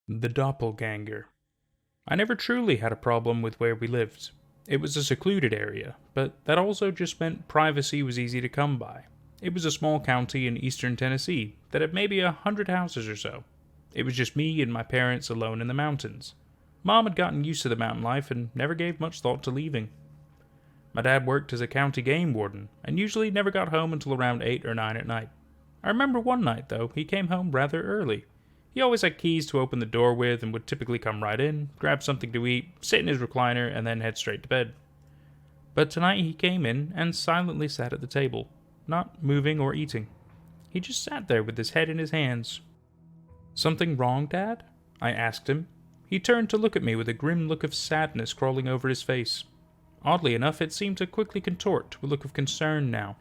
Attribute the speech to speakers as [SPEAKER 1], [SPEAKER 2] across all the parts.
[SPEAKER 1] The Doppelganger. I never truly had a problem with where we lived. It was a secluded area, but that also just meant privacy was easy to come by. It was a small county in eastern Tennessee that had maybe 100 houses or so. It was just me and my parents alone in the mountains. Mom had gotten used to the mountain life and never gave much thought to leaving. My dad worked as a county game warden and usually never got home until around 8 or 9 at night. I remember one night, though, he came home rather early. He always had keys to open the door with and would typically come right in, grab something to eat, sit in his recliner, and then head straight to bed. But tonight he came in and silently sat at the table, not moving or eating. He just sat there with his head in his hands. "Something wrong, Dad?" I asked him. He turned to look at me with a grim look of sadness crawling over his face. Oddly enough, it seemed to quickly contort to a look of concern now.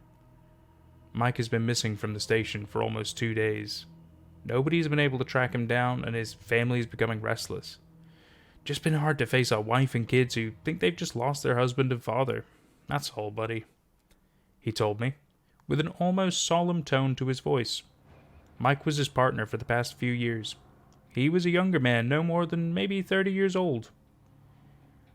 [SPEAKER 1] "Mike has been missing from the station for almost 2 days. Nobody's been able to track him down, and his family's becoming restless. Just been hard to face a wife and kids who think they've just lost their husband and father. That's all, buddy," he told me, with an almost solemn tone to his voice. Mike was his partner for the past few years. He was a younger man, no more than maybe 30 years old.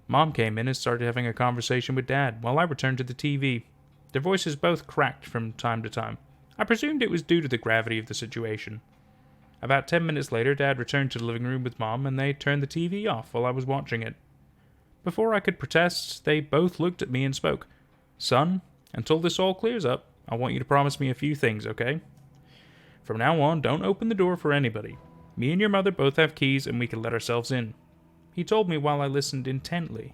[SPEAKER 1] Mom came in and started having a conversation with Dad while I returned to the TV. Their voices both cracked from time to time. I presumed it was due to the gravity of the situation. About 10 minutes later, Dad returned to the living room with Mom, and they turned the TV off while I was watching it. Before I could protest, they both looked at me and spoke. "Son, until this all clears up, I want you to promise me a few things, okay? From now on, don't open the door for anybody. Me and your mother both have keys, and we can let ourselves in," he told me while I listened intently.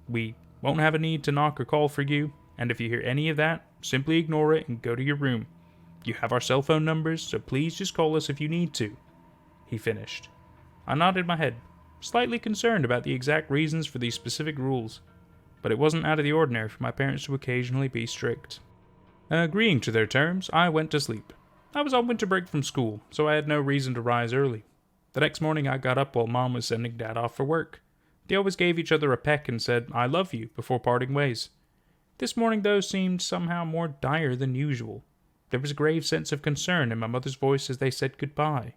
[SPEAKER 1] "We won't have a need to knock or call for you, and if you hear any of that, simply ignore it and go to your room. You have our cell phone numbers, so please just call us if you need to," he finished. I nodded my head, slightly concerned about the exact reasons for these specific rules, but it wasn't out of the ordinary for my parents to occasionally be strict. Agreeing to their terms, I went to sleep. I was on winter break from school, so I had no reason to rise early. The next morning I got up while Mom was sending Dad off for work. They always gave each other a peck and said, "I love you," before parting ways. This morning, though, seemed somehow more dire than usual. There was a grave sense of concern in my mother's voice as they said goodbye.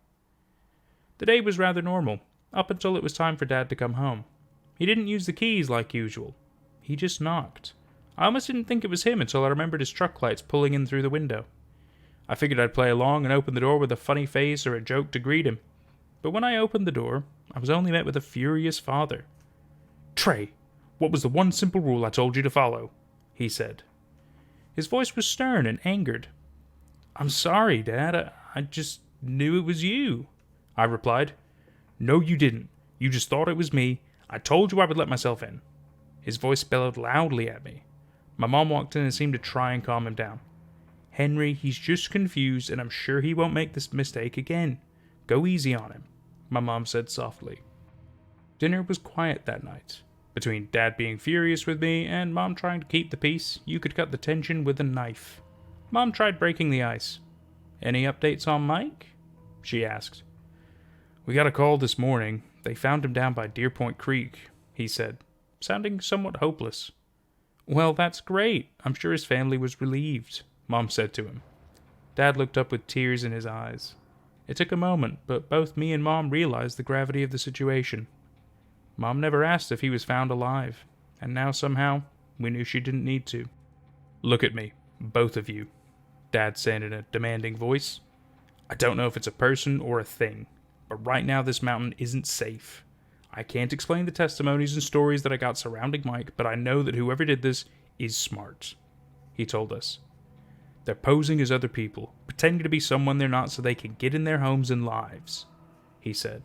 [SPEAKER 1] The day was rather normal, up until it was time for Dad to come home. He didn't use the keys like usual. He just knocked. I almost didn't think it was him until I remembered his truck lights pulling in through the window. I figured I'd play along and open the door with a funny face or a joke to greet him. But when I opened the door, I was only met with a furious father. "Trey, what was the one simple rule I told you to follow?" he said. His voice was stern and angered. "I'm sorry, Dad. I just knew it was you," I replied. "No, you didn't. You just thought it was me. I told you I would let myself in." His voice bellowed loudly at me. My mom walked in and seemed to try and calm him down. "Henry, he's just confused, and I'm sure he won't make this mistake again. Go easy on him," my mom said softly. Dinner was quiet that night. Between Dad being furious with me and Mom trying to keep the peace, you could cut the tension with a knife. Mom tried breaking the ice. "Any updates on Mike?" she asked. "We got a call this morning. They found him down by Deer Point Creek," he said, sounding somewhat hopeless. "Well, that's great. I'm sure his family was relieved," Mom said to him. Dad looked up with tears in his eyes. It took a moment, but both me and Mom realized the gravity of the situation. Mom never asked if he was found alive, and now somehow we knew she didn't need to. "Look at me, both of you," Dad said in a demanding voice. "I don't know if it's a person or a thing, but right now this mountain isn't safe. I can't explain the testimonies and stories that I got surrounding Mike, but I know that whoever did this is smart," he told us. "They're posing as other people, pretending to be someone they're not so they can get in their homes and lives," he said.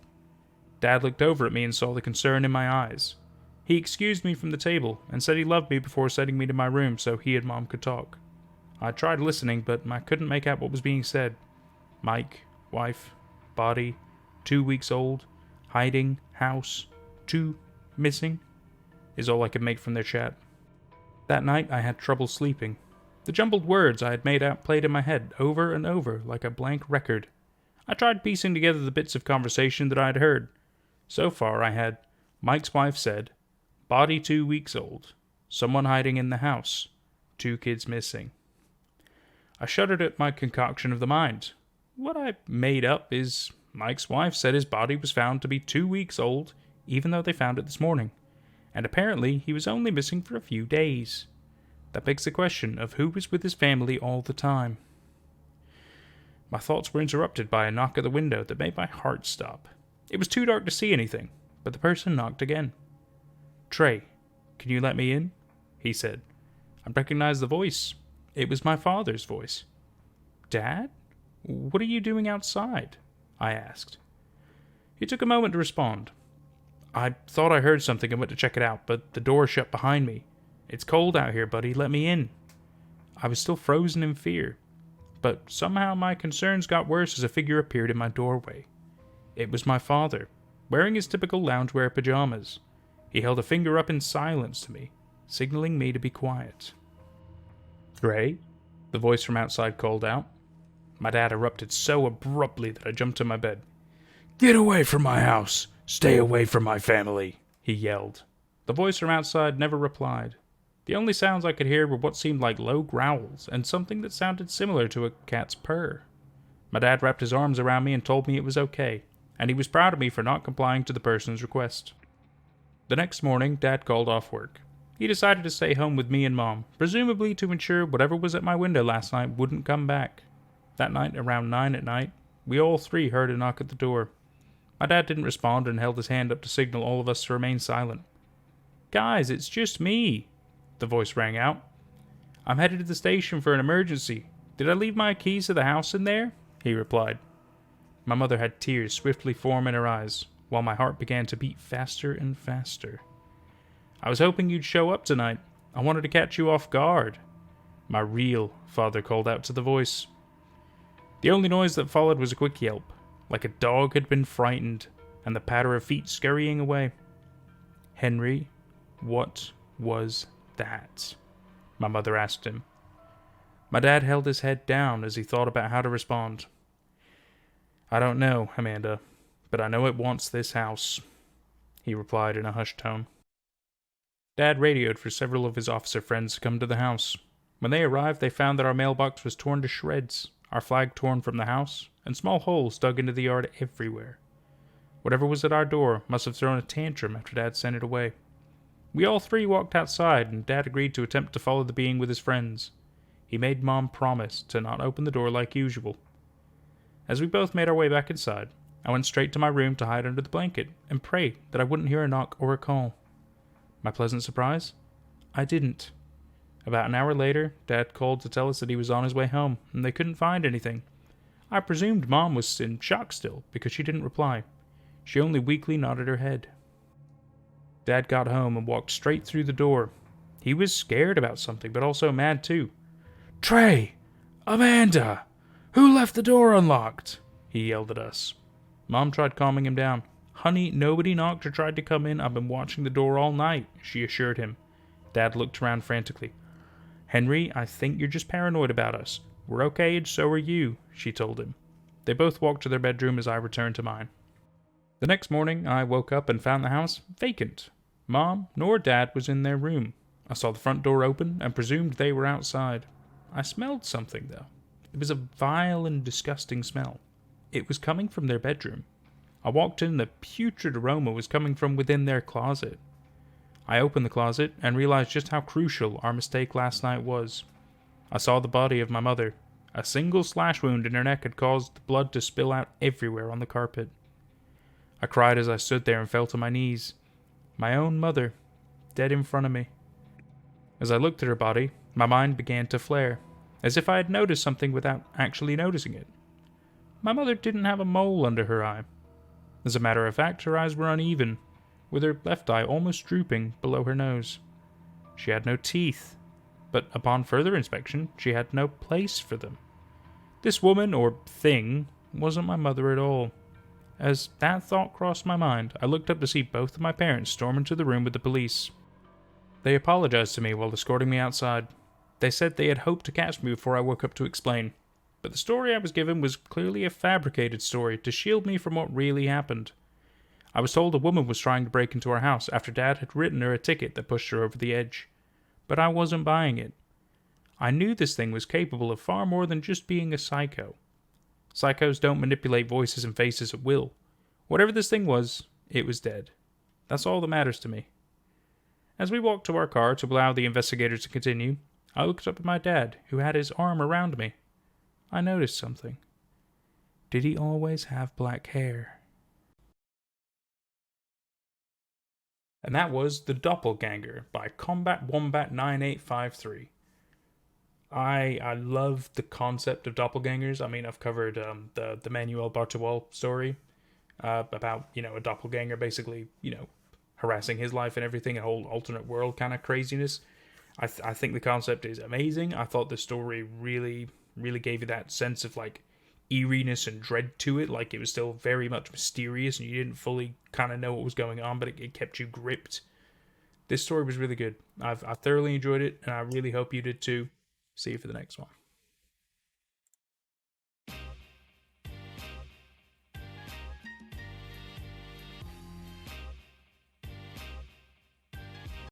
[SPEAKER 1] Dad looked over at me and saw the concern in my eyes. He excused me from the table and said he loved me before sending me to my room so he and Mom could talk. I tried listening, but I couldn't make out what was being said. Mike, wife, body, 2 weeks old, hiding, house, 2, missing, is all I could make from their chat. That night I had trouble sleeping. The jumbled words I had made out played in my head over and over like a blank record. I tried piecing together the bits of conversation that I had heard. So far I had, Mike's wife said, body 2 weeks old, someone hiding in the house, 2 kids missing. I shuddered at my concoction of the mind. What I made up is Mike's wife said his body was found to be 2 weeks old, even though they found it this morning, and apparently he was only missing for a few days. That begs the question of who was with his family all the time. My thoughts were interrupted by a knock at the window that made my heart stop. It was too dark to see anything, but the person knocked again. "Trey, can you let me in?" he said. I recognized the voice. It was my father's voice. "Dad? What are you doing outside?" I asked. He took a moment to respond. "I thought I heard something and went to check it out, but the door shut behind me. It's cold out here, buddy. Let me in." I was still frozen in fear, but somehow my concerns got worse as a figure appeared in my doorway. It was my father, wearing his typical loungewear pajamas. He held a finger up in silence to me, signaling me to be quiet. "Trey?" the voice from outside called out. My dad erupted so abruptly that I jumped to my bed. "Get away from my house! Stay away from my family!" he yelled. The voice from outside never replied. The only sounds I could hear were what seemed like low growls and something that sounded similar to a cat's purr. My dad wrapped his arms around me and told me it was okay, and he was proud of me for not complying to the person's request. The next morning, Dad called off work. He decided to stay home with me and Mom, presumably to ensure whatever was at my window last night wouldn't come back. That night, around 9 at night, we all three heard a knock at the door. My dad didn't respond and held his hand up to signal all of us to remain silent. "Guys, it's just me," the voice rang out. "I'm headed to the station for an emergency. Did I leave my keys to the house in there?" he replied. My mother had tears swiftly form in her eyes, while my heart began to beat faster and faster. "I was hoping you'd show up tonight. I wanted to catch you off guard," my real father called out to the voice. The only noise that followed was a quick yelp, like a dog had been frightened, and the patter of feet scurrying away. "Henry, what was that?" my mother asked him. My dad held his head down as he thought about how to respond. "I don't know, Amanda, but I know it wants this house," he replied in a hushed tone. Dad radioed for several of his officer friends to come to the house. When they arrived, they found that our mailbox was torn to shreds, our flag torn from the house, and small holes dug into the yard everywhere. Whatever was at our door must have thrown a tantrum after Dad sent it away. We all three walked outside, and Dad agreed to attempt to follow the being with his friends. He made Mom promise to not open the door like usual. As we both made our way back inside, I went straight to my room to hide under the blanket and pray that I wouldn't hear a knock or a call. My pleasant surprise? I didn't. About an hour later, Dad called to tell us that he was on his way home, and they couldn't find anything. I presumed Mom was in shock still, because she didn't reply. She only weakly nodded her head. Dad got home and walked straight through the door. He was scared about something, but also mad too. "Trey! Amanda! Who left the door unlocked?" he yelled at us. Mom tried calming him down. "Honey, nobody knocked or tried to come in. I've been watching the door all night," she assured him. Dad looked around frantically. "Henry, I think you're just paranoid about us. We're okay, and so are you," she told him. They both walked to their bedroom as I returned to mine. The next morning, I woke up and found the house vacant. Mom nor Dad was in their room. I saw the front door open and presumed they were outside. I smelled something, though. It was a vile and disgusting smell. It was coming from their bedroom. I walked in, and the putrid aroma was coming from within their closet. I opened the closet and realized just how crucial our mistake last night was. I saw the body of my mother. A single slash wound in her neck had caused the blood to spill out everywhere on the carpet. I cried as I stood there and fell to my knees. My own mother, dead in front of me. As I looked at her body, my mind began to flare, as if I had noticed something without actually noticing it. My mother didn't have a mole under her eye. As a matter of fact, her eyes were uneven, with her left eye almost drooping below her nose. She had no teeth, but upon further inspection, she had no place for them. This woman, or thing, wasn't my mother at all. As that thought crossed my mind, I looked up to see both of my parents storm into the room with the police. They apologized to me while escorting me outside. They said they had hoped to catch me before I woke up to explain, but the story I was given was clearly a fabricated story to shield me from what really happened. I was told a woman was trying to break into our house after Dad had written her a ticket that pushed her over the edge, but I wasn't buying it. I knew this thing was capable of far more than just being a psycho. Psychos don't manipulate voices and faces at will. Whatever this thing was, it was dead. That's all that matters to me. As we walked to our car to allow the investigators to continue, I looked up at my dad, who had his arm around me. I noticed something. Did he always have black hair? And that was The Doppelganger by Combat Wombat 9853. I love the concept of doppelgangers. I mean, I've covered the Manuel Bartowal story about, a doppelganger basically, harassing his life and everything, a whole alternate world kind of craziness. I think the concept is amazing. I thought the story really, really gave you that sense of like eeriness and dread to it. Like it was still very much mysterious and you didn't fully kind of know what was going on, but it kept you gripped. This story was really good. I thoroughly enjoyed it and I really hope you did too. See you for the next one.